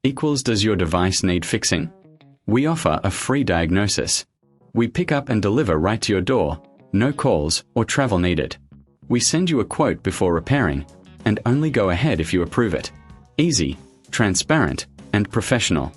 equals does your device need fixing? We offer a free diagnosis. We pick up and deliver right to your door, no calls or travel needed. We send you a quote before repairing, and only go ahead if you approve it. Easy, transparent, and professional.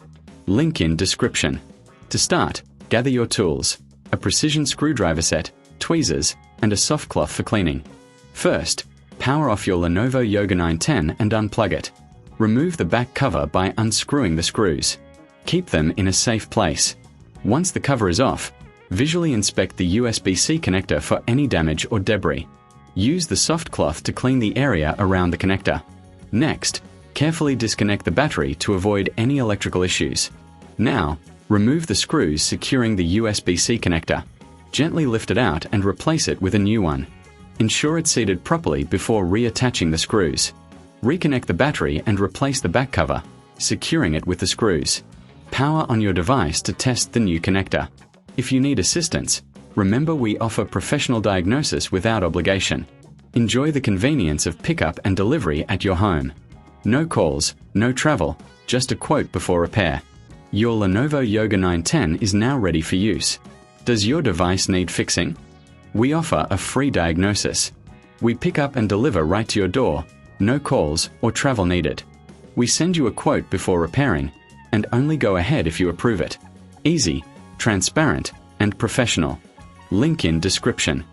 Link in description. To start, gather your tools, a precision screwdriver set, tweezers, and a soft cloth for cleaning. First, power off your Lenovo Yoga 910 and unplug it. Remove the back cover by unscrewing the screws. Keep them in a safe place. Once the cover is off, visually inspect the USB-C connector for any damage or debris. Use the soft cloth to clean the area around the connector. Next, carefully disconnect the battery to avoid any electrical issues. Now, remove the screws securing the USB-C connector. Gently lift it out and replace it with a new one. Ensure it's seated properly before reattaching the screws. Reconnect the battery and replace the back cover, securing it with the screws. Power on your device to test the new connector. If you need assistance, remember we offer professional diagnosis without obligation. Enjoy the convenience of pickup and delivery at your home. No calls, no travel, just a quote before repair. Your Lenovo Yoga 910 is now ready for use. Does your device need fixing? We offer a free diagnosis. We pick up and deliver right to your door, no calls or travel needed. We send you a quote before repairing, and only go ahead if you approve it. Easy, transparent, and professional. Link in description.